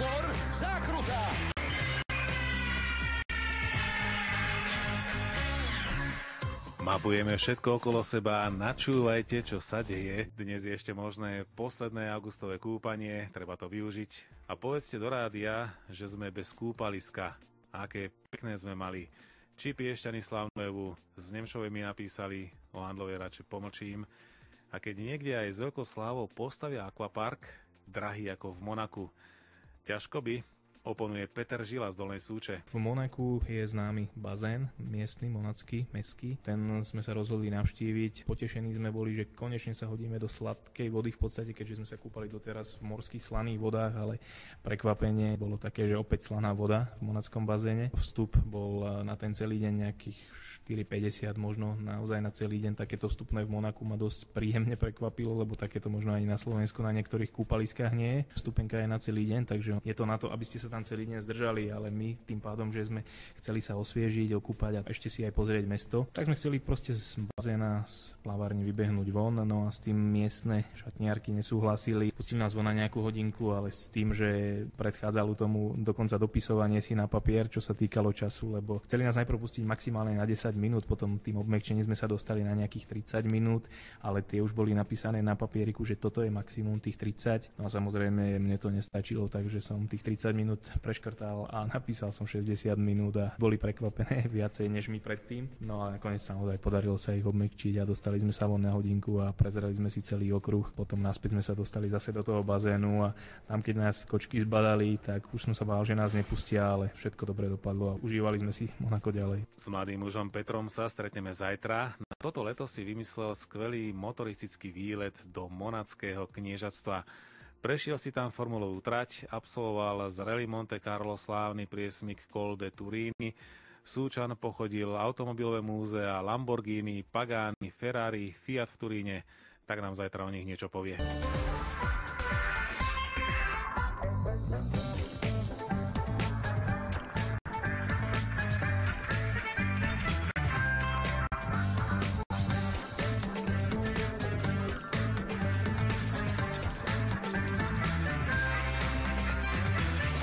Pozor, zákruta! Mapujeme všetko okolo seba, načúvajte, čo sa deje. Dnes je ešte možné posledné augustové kúpanie, treba to využiť. A povedzte do rádia, že sme bez kúpaliska. Aké pekné sme mali. Či Piešťany Slavnovu z Nemšovej mi napísali, o Handlovej radšej pomlčím. A keď niekde aj s veľkou slávou postavia akvapark, drahý ako v Monaku, ťažko by, oponuje Peter Žila z Dolnej Súče. V Monaku je známy bazén, miestny, monacký, mestský. Ten sme sa rozhodli navštíviť. Potešení sme boli, že konečne sa hodíme do sladkej vody v podstate, keďže sme sa kúpali doteraz v morských slaných vodách, ale prekvapenie bolo také, že opäť slaná voda v monackom bazéne. Vstup bol na ten celý deň nejakých 4,50 možno, naozaj na celý deň. Takéto vstupné v Monaku ma dosť príjemne prekvapilo, lebo takéto možno ani na Slovensku na niektorých kúpaliskách nie je. Vstupenka je na celý deň, takže je to na to, aby ste sa tam celý deň zdržali, ale my tým pádom, že sme chceli sa osviežiť, okúpať a ešte si aj pozrieť mesto, tak sme chceli proste z bazéna, z plavárne vybehnúť von, no a s tým miestne šatniarky nesúhlasili. Pustili nás von na nejakú hodinku, ale s tým, že predchádzalo tomu dokonca dopisovanie si na papier, čo sa týkalo času, lebo chceli nás najprv pustiť maximálne na 10 minút, potom tým obmekčením sme sa dostali na nejakých 30 minút, ale tie už boli napísané na papieriku, že toto je maximum tých 30. No a samozrejme mne to nestačilo, takže som tých 30 minút preškrtal a napísal som 60 minút a boli prekvapené viacej než my predtým. No a nakoniec naozaj podarilo sa ich obmekčiť a dostali sme sa von na hodinku a prezerali sme si celý okruh. Potom naspäť sme sa dostali zase do toho bazénu a tam keď nás kočky zbadali, tak už som sa bál, že nás nepustia, ale všetko dobre dopadlo a užívali sme si Monako ďalej. S mladým mužom Petrom sa stretneme zajtra. Na toto leto si vymyslel skvelý motoristický výlet do Monackého kniežatstva. Prešiel si tam formulovú trať, absolvoval z Rally Monte Carlo slávny priesmik Col de Turini, Súčan pochodil automobilové múzea, Lamborghini, Pagani, Ferrari, Fiat v Turíne, tak nám zajtra o nich niečo povie.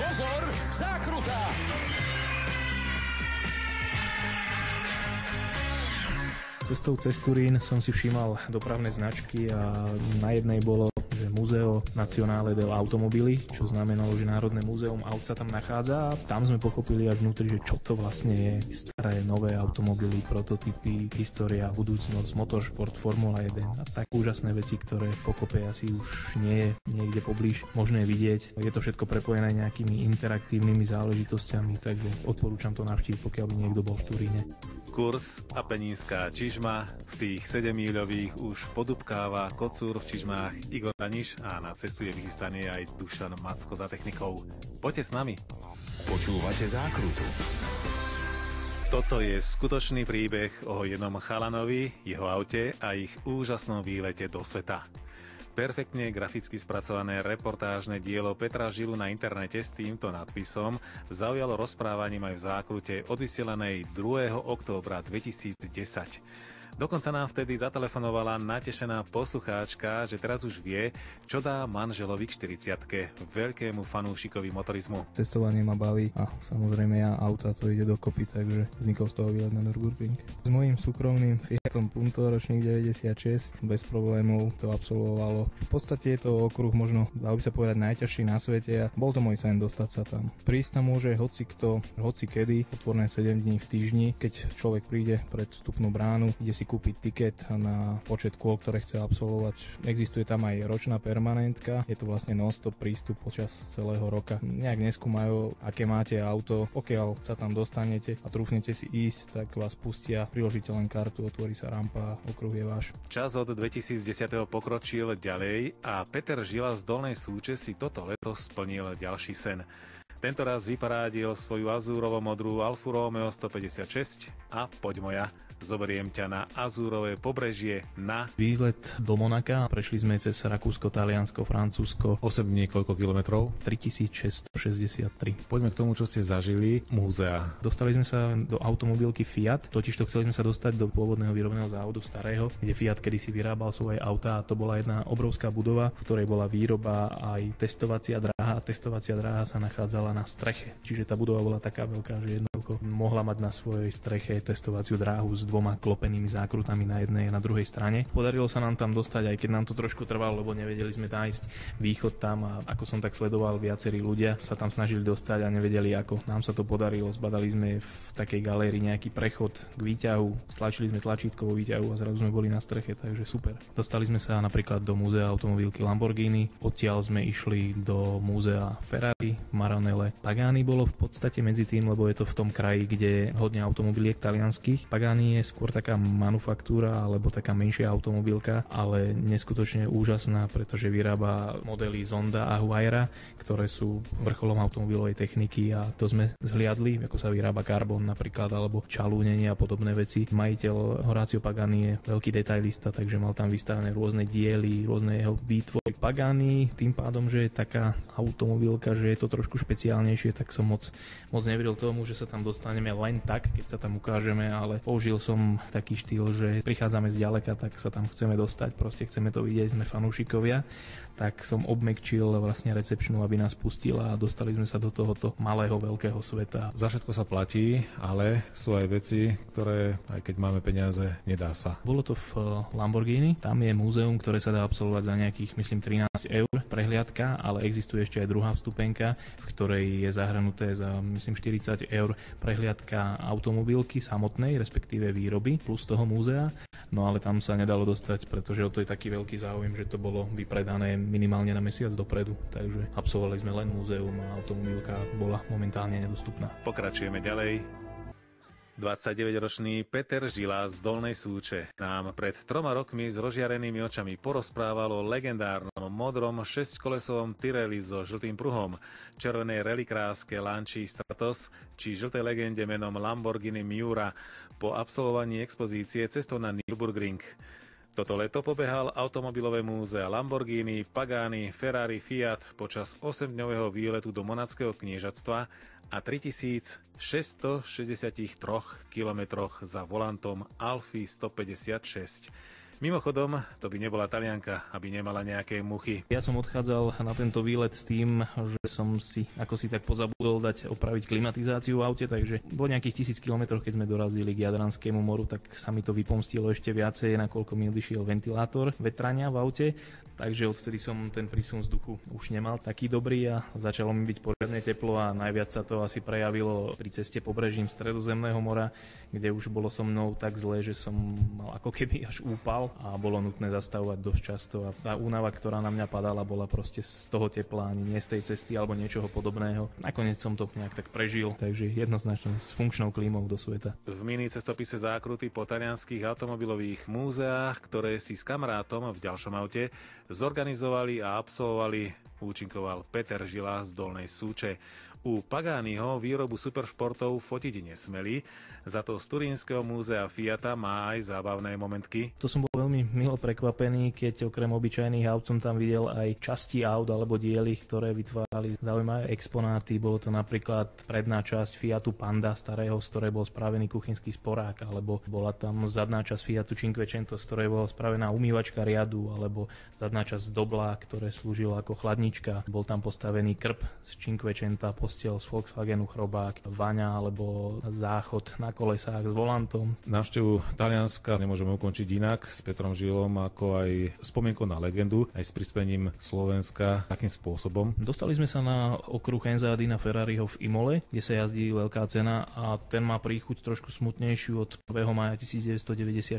Pozor, zákruta! Cestou cez Turín som si všímal dopravné značky a na jednej bolo, že Museo Nazionale del Automobili, čo znamenalo, že Národné múzeum aut sa tam nachádza a tam sme pochopili až vnútri, že čo to vlastne je. Staré, nové automobily, prototypy, história, budúcnosť, motoršport, Formula 1 a tak úžasné veci, ktoré v pokope asi už nie je niekde poblíž možné vidieť. Je to všetko prepojené nejakými interaktívnymi záležitosťami, takže odporúčam to navštíviť, pokiaľ by niekto bol v Turíne. Kurs a Penínska Čižma, v tých 7-míľových už podupkáva kocúr v Čižmách Igor Daniš a na cestu je vychystaný aj Dušan Macko za technikou. Poďte s nami. Počúvate zákrutu. Toto je skutočný príbeh o jednom chalanovi, jeho aute a ich úžasnom výlete do sveta. Perfektne graficky spracované reportážne dielo Petra Žilu na internete s týmto nadpisom zaujalo rozprávaním aj v zákrute odvysielanej 2. októbra 2010. Dokonca nám vtedy zatelefonovala natešená poslucháčka, že teraz už vie, čo dá manželovi k 40-ke, veľkému fanúšikovi motorizmu. Cestovanie ma baví a samozrejme ja auta to ide dokopy, takže vznikol z toho výlet na Nürburgring. S mojím súkromným Fiatom Punto ročník 96 bez problémov to absolvovalo. V podstate je to okruh možno, dá by sa povedať, najťažší na svete a bol to môj sen dostať sa tam. Prísť tam môže hocikto, hocikedy, otvorené 7 dní v týždni, keď človek príde pred vstupnú bránu, ide si kúpiť tiket na počet kôl, ktoré chce absolvovať. Existuje tam aj ročná permanentka, je to vlastne non-stop prístup počas celého roka. Nejak neskúmajú, aké máte auto, pokiaľ sa tam dostanete a trúfnete si ísť, tak vás pustia, priložíte len kartu, otvorí sa rampa, okruh je váš. Čas od 2010. pokročil ďalej a Peter Žila z Dolnej Súče si toto leto splnil ďalší sen. Tento raz vyparádil svoju azúrovo-modrú Alfu Romeo 156 a poď moja, zoberiem ťa na azúrové pobrežie na Výlet do Monaka, prešli sme cez Rakúsko, Taliansko, Francúzsko. 8 dní, koľko kilometrov? 3663. Poďme k tomu, čo ste zažili. Múzea. Dostali sme sa do automobilky Fiat, totižto chceli sme sa dostať do pôvodného výrobného závodu starého, kde Fiat kedysi vyrábal svoje autá a to bola jedna obrovská budova, v ktorej bola výroba aj testovacia dráha a testovacia dráha sa nachádzala na streche. Čiže tá budova bola taká veľká, že jednoducho mohla mať na svojej streche testovaciu dráhu s 2 klopenými zákrutami na jednej a na druhej strane. Podarilo sa nám tam dostať, aj keď nám to trošku trvalo, lebo nevedeli sme nájsť východ tam a ako som tak sledoval, viacerí ľudia sa tam snažili dostať a nevedeli ako. Nám sa to podarilo, zbadali sme v takej galérii nejaký prechod k výťahu, stlačili sme tlačítko vo výťahu a zrazu sme boli na streche, takže super. Dostali sme sa napríklad do múzea automobilky Lamborghini, odtiaľ sme išli do múzea Ferrari v Maranelle. Pagani bolo v podstate medzi tým, lebo je to v tom kraji, kde je hodne automobiliek talianských. Pagani je skôr taká manufaktúra alebo taká menšia automobilka, ale neskutočne úžasná, pretože vyrába modely Zonda a Huayra, ktoré sú vrcholom automobilovej techniky a to sme zhliadli, ako sa vyrába karbon napríklad, alebo čalúnenie a podobné veci. Majiteľ Horacio Pagani je veľký detailista, takže mal tam vystavené rôzne diely, rôzne jeho výtvory. Pagani tým pádom, že je taká automobilka, že je to trošku špeciálnejšie, tak som moc neveril tomu, že sa tam dostaneme len tak, keď sa tam ukážeme, ale použil som taký štýl, že prichádzame z ďaleka, tak sa tam chceme dostať, proste chceme to vidieť, sme fanúšikovia, tak som obmekčil vlastne recepčnú, aby nás pustila a dostali sme sa do tohoto malého, veľkého sveta. Za všetko sa platí, ale sú aj veci, ktoré, aj keď máme peniaze, nedá sa. Bolo to v Lamborghini, tam je múzeum, ktoré sa dá absolvovať za nejakých, myslím, 13 eur prehliadka, ale existuje ešte aj druhá vstupenka, v ktorej je zahranuté za, myslím, 40 eur prehliadka automobilky samotnej, respektíve výroby, plus toho múzea. No ale tam sa nedalo dostať, pretože o to je taký veľký záujem, že to bolo vypredané minimálne na mesiac dopredu. Takže absolvovali sme len múzeum a automobilka bola momentálne nedostupná. Pokračujeme ďalej. 29-ročný Peter Žila z Dolnej Súče nám pred 3 rokmi s rozžiarenými očami porozprával o legendárnom modrom 6-kolesovom Tyrrelli so žltým pruhom, červenej relikráske Lancia Stratos či žltej legende menom Lamborghini Miura po absolvovaní expozície cestou na Nürburgring. Toto leto pobehal automobilové múzea Lamborghini, Pagani, Ferrari, Fiat počas 8-dňového výletu do Monackého kniežatstva a 3663 kilometroch za volantom Alfy 156. Mimochodom, to by nebola Talianka, aby nemala nejaké muchy. Ja som odchádzal na tento výlet s tým, že som si ako si tak pozabudol dať opraviť klimatizáciu v aute, takže po nejakých 1000 kilometroch, keď sme dorazili k Jadranskému moru, tak sa mi to vypomstilo ešte viacej, nakoľko mi odišiel ventilátor vetrania v aute. Takže odvtedy som ten prísun vzduchu už nemal taký dobrý a začalo mi byť poriadne teplo a najviac sa to asi prejavilo pri ceste pobrežím Stredozemného mora, kde už bolo so mnou tak zle, že som mal ako keby až úpal a bolo nutné zastavovať dosť často a tá únava, ktorá na mňa padala, bola proste z toho tepla, ani nie z tej cesty alebo niečoho podobného. Nakoniec som to nejak tak prežil, takže jednoznačne s funkčnou klímou do sveta. V mini cestopise Zákruty po talianskych automobilových múzeách, ktoré si s kamarátom v ďalšom aute zorganizovali a absolvovali, účinkoval Peter Žila z Dolnej Súče. U Paganiho výrobu superšportov fotiť nesmeli, za to z Turínskeho múzea Fiata má aj zábavné momentky. To som bol veľmi milo prekvapený, keď okrem obyčajných aut som tam videl aj časti aut alebo diely, ktoré vytvárali zaujímavé exponáty. Bolo to napríklad predná časť Fiatu Panda starého, z ktorej bol spravený kuchynský sporák, alebo bola tam zadná časť Fiatu Cinquecento, z ktorej bola spravená umývačka riadu, alebo zadná časť Dobla, ktoré slúžilo ako chladnička. Bol tam postavený krb z Cinquecenta, postiel z Volkswagenu Chrobák, vaňa alebo záchod na kolesách s volantom. Návštevu Talianska nemôžeme ukončiť inak s Petrom Žilom, ako aj spomienkou na legendu, aj s prispením Slovenska takým spôsobom. Dostali sme sa na okruh Enza Dina Ferrariho v Imole, kde sa jazdí veľká cena a ten má príchuť trošku smutnejšiu od 1. mája 1994,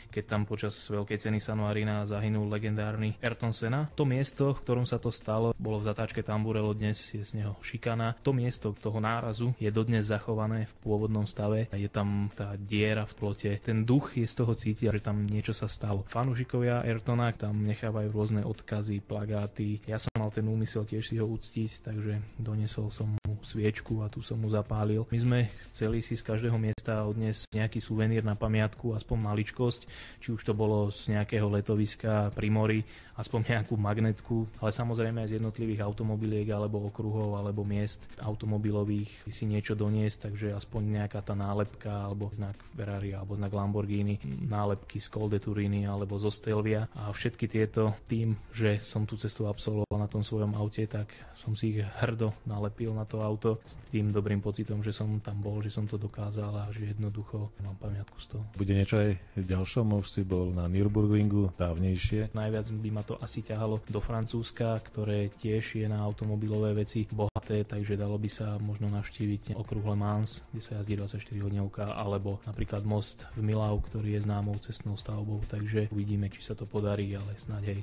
keď tam počas veľkej ceny San Marina zahynul legendárny Ayrton Senna. To miesto, v ktorom sa to stalo, bolo v zatáčke Tamburello, dnes je z neho šikana. To miesto toho nárazu je dodnes zachované v pôvodnom stave. Je tam tá diera v plote. Ten duch je z toho cítiť, že tam niečo sa stalo. Fanúšikovia Ayrtona tam nechávajú rôzne odkazy, plagáty. Ja som mal ten úmysel tiež si ho uctiť, takže doniesol som mu mu sviečku a tu som mu zapálil. My sme chceli si z každého miesta odniesť nejaký suvenír na pamiatku, aspoň maličkosť, či už to bolo z nejakého letoviska pri mori, aspoň nejakú magnetku, ale samozrejme aj z jednotlivých automobiliek alebo okruhov alebo miest automobilových si niečo doniesť, takže aspoň nejaká tá nálepka alebo znak Ferrari alebo znak Lamborghini, nálepky z Col de Turini alebo zo Stelvia a všetky tieto tým, že som tú cestu absolvoval na tom svojom aute, tak som si ich hrdo nalepil na to auto s tým dobrým pocitom, že som tam bol, že som to dokázal a že jednoducho mám pamiatku z toho. Bude niečo aj v ďalšom? Už si bol na Nürburgringu dávnejšie. Najviac by ma to asi ťahalo do Francúzska, ktoré tiež je na automobilové veci bohaté, takže dalo by sa možno navštíviť okruh Le Mans, kde sa jazdí 24 hodňovka, alebo napríklad most v Milau, ktorý je známou cestnou stavbou, takže uvidíme, či sa to podarí, ale snáď hej.